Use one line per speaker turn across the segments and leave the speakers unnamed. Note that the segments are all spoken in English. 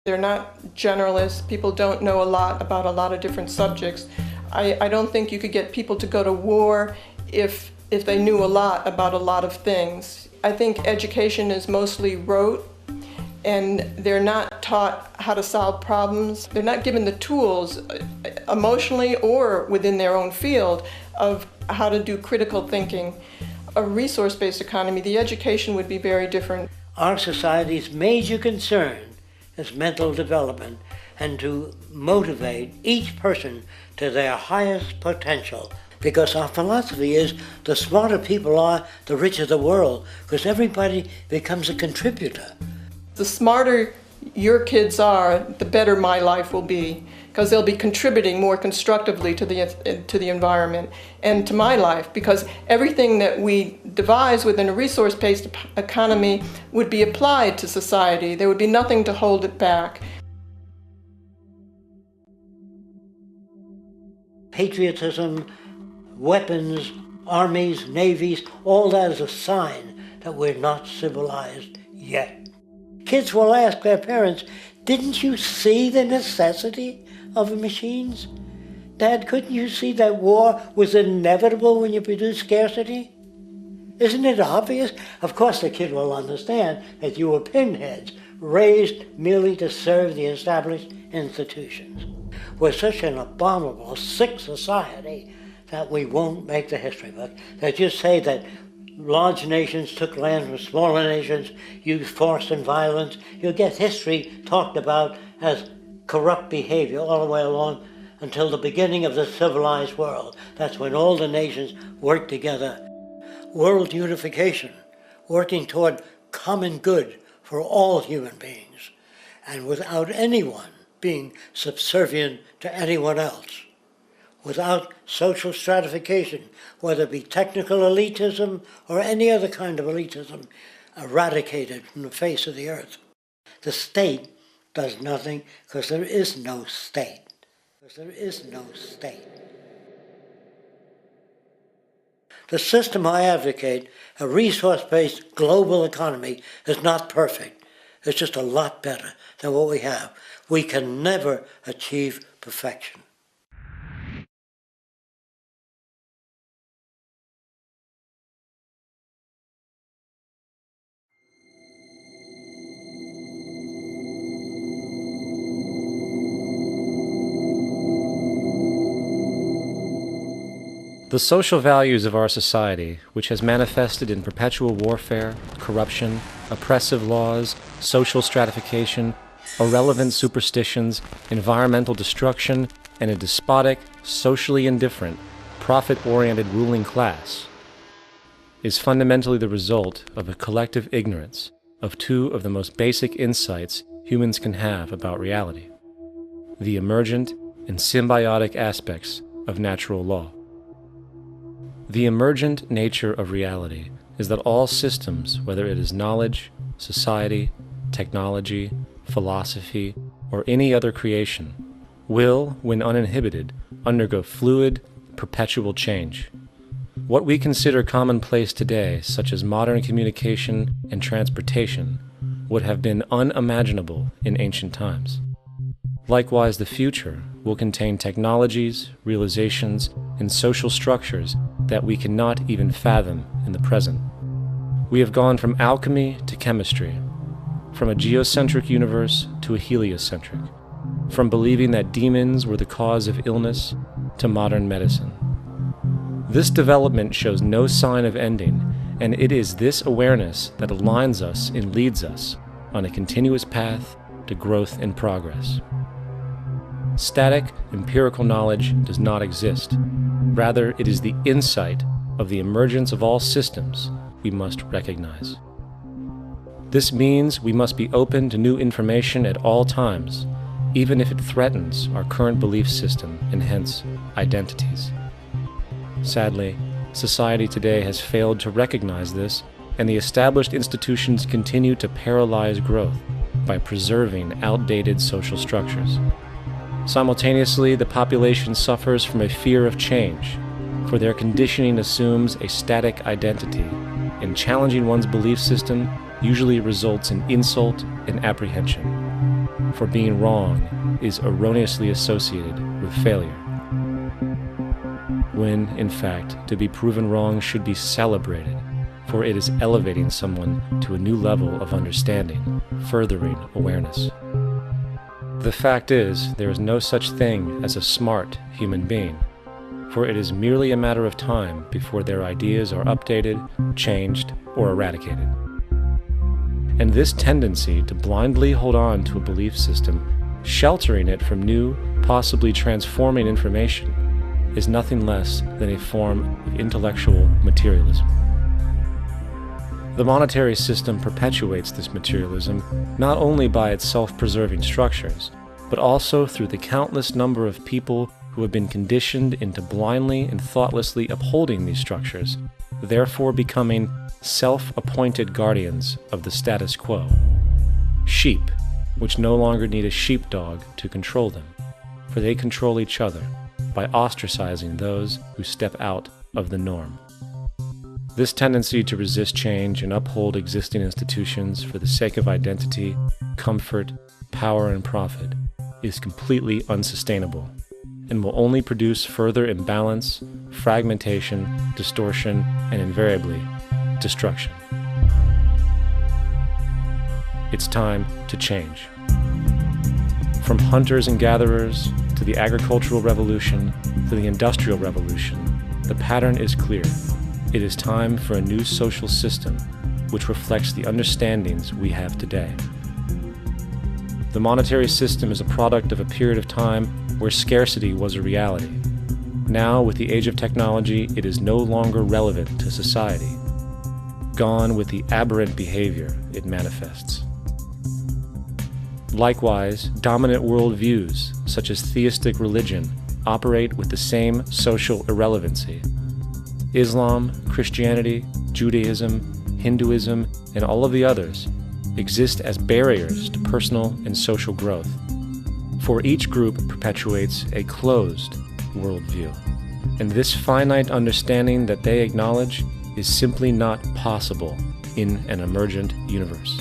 They're not generalists. People don't know a lot about a lot of different subjects. I don't think you could get people to go to war if they knew a lot about a lot of things. I think education is mostly rote, and they're not taught how to solve problems. They're not given the tools emotionally or within their own field of how to do critical thinking. A resource-based economy, the education would be very different.
Our society's major concern is mental development and to motivate each person to their highest potential. Because our philosophy is the smarter people are, the richer the world, because everybody becomes a contributor.
The smarter your kids are, the better my life will be, because they'll be contributing more constructively to the environment and to my life, because everything that we devise within a resource-based economy would be applied to society. There would be nothing to hold it back.
Patriotism, weapons, armies, navies, all that is a sign that we're not civilized yet. Kids will ask their parents, "Didn't you see the necessity of machines? Dad, couldn't you see that war was inevitable when you produce scarcity? Isn't it obvious?" Of course the kid will understand that you were pinheads, raised merely to serve the established institutions. We're such an abominable, sick society that we won't make the history book. They just say that large nations took land from smaller nations, used force and violence. You'll get history talked about as corrupt behavior all the way along until the beginning of the civilized world. That's when all the nations work together. World unification, working toward common good for all human beings, and without anyone being subservient to anyone else, without social stratification, whether it be technical elitism or any other kind of elitism, eradicated from the face of the earth. The state does nothing because there is no state. The system I advocate, a resource-based global economy, is not perfect. It's just a lot better than what we have. We can never achieve perfection.
The social values of our society, which has manifested in perpetual warfare, corruption, oppressive laws, social stratification, irrelevant superstitions, environmental destruction, and a despotic, socially indifferent, profit-oriented ruling class, is fundamentally the result of a collective ignorance of two of the most basic insights humans can have about reality: the emergent and symbiotic aspects of natural law. The emergent nature of reality is that all systems, whether it is knowledge, society, technology, philosophy, or any other creation, will, when uninhibited, undergo fluid, perpetual change. What we consider commonplace today, such as modern communication and transportation, would have been unimaginable in ancient times. Likewise, the future will contain technologies, realizations, and social structures that we cannot even fathom in the present. We have gone from alchemy to chemistry, from a geocentric universe to a heliocentric, from believing that demons were the cause of illness to modern medicine. This development shows no sign of ending, and it is this awareness that aligns us and leads us on a continuous path to growth and progress. Static, empirical knowledge does not exist. Rather, it is the insight of the emergence of all systems we must recognize. This means we must be open to new information at all times, even if it threatens our current belief system and hence identities. Sadly, society today has failed to recognize this, and the established institutions continue to paralyze growth by preserving outdated social structures. Simultaneously, the population suffers from a fear of change, for their conditioning assumes a static identity, and challenging one's belief system usually results in insult and apprehension. for being wrong is erroneously associated with failure, when, in fact, to be proven wrong should be celebrated, for it is elevating someone to a new level of understanding, furthering awareness. The fact is, there is no such thing as a smart human being, for it is merely a matter of time before their ideas are updated, changed, or eradicated. And this tendency to blindly hold on to a belief system, sheltering it from new, possibly transforming information, is nothing less than a form of intellectual materialism. The monetary system perpetuates this materialism not only by its self-preserving structures, but also through the countless number of people who have been conditioned into blindly and thoughtlessly upholding these structures, therefore becoming self-appointed guardians of the status quo. Sheep, which no longer need a sheepdog to control them, for they control each other by ostracizing those who step out of the norm. This tendency to resist change and uphold existing institutions for the sake of identity, comfort, power, and profit is completely unsustainable and will only produce further imbalance, fragmentation, distortion, and invariably, destruction. It's time to change. From hunters and gatherers to the agricultural revolution to the industrial revolution, the pattern is clear. It is time for a new social system which reflects the understandings we have today. The monetary system is a product of a period of time where scarcity was a reality. Now, with the age of technology, it is no longer relevant to society. Gone with the aberrant behavior it manifests. Likewise, dominant worldviews, such as theistic religion, operate with the same social irrelevancy. Islam, Christianity, Judaism, Hinduism, and all of the others exist as barriers to personal and social growth, for each group perpetuates a closed worldview, and this finite understanding that they acknowledge is simply not possible in an emergent universe.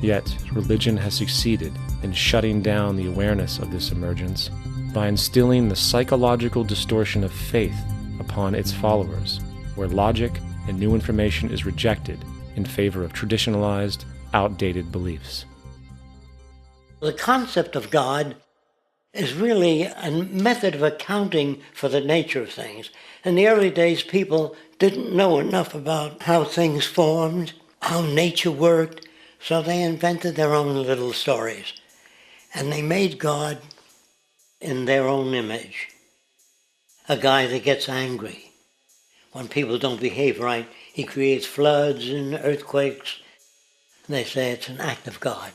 Yet, religion has succeeded in shutting down the awareness of this emergence by instilling the psychological distortion of faith upon its followers, where logic and new information is rejected in favor of traditionalized, outdated beliefs.
The concept of God is really a method of accounting for the nature of things. In the early days, people didn't know enough about how things formed, how nature worked, so they invented their own little stories. And they made God in their own image. A guy that gets angry. When people don't behave right, he creates floods and earthquakes. They say it's an act of God.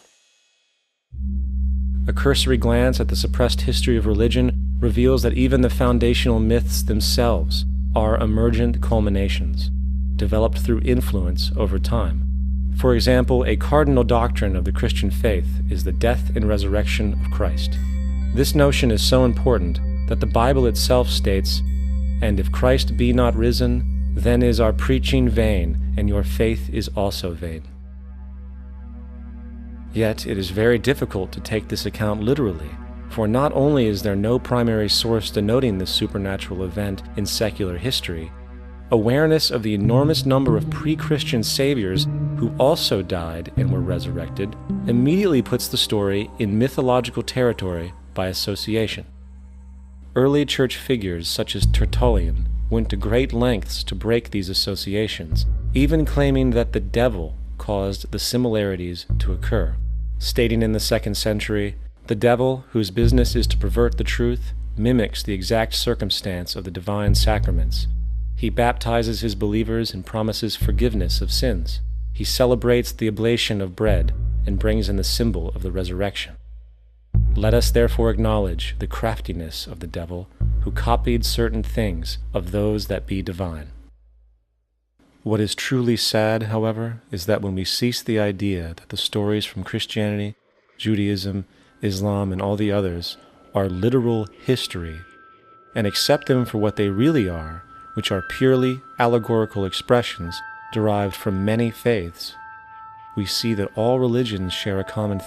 A cursory glance at the suppressed history of religion reveals that even the foundational myths themselves are emergent culminations, developed through influence over time. For example, a cardinal doctrine of the Christian faith is the death and resurrection of Christ. This notion is so important that the Bible itself states, "And if Christ be not risen, then is our preaching vain, and your faith is also vain." Yet it is very difficult to take this account literally, for not only is there no primary source denoting this supernatural event in secular history, awareness of the enormous number of pre-Christian saviors who also died and were resurrected immediately puts the story in mythological territory by association. Early church figures such as Tertullian went to great lengths to break these associations, even claiming that the devil caused the similarities to occur, stating in the 2nd century, "The devil, whose business is to pervert the truth, mimics the exact circumstance of the divine sacraments. He baptizes his believers and promises forgiveness of sins. He celebrates the oblation of bread and brings in the symbol of the resurrection. Let us therefore acknowledge the craftiness of the devil, who copied certain things of those that be divine." What is truly sad, however, is that when we cease the idea that the stories from Christianity, Judaism, Islam, and all the others are literal history, and accept them for what they really are, which are purely allegorical expressions derived from many faiths, we see that all religions share a common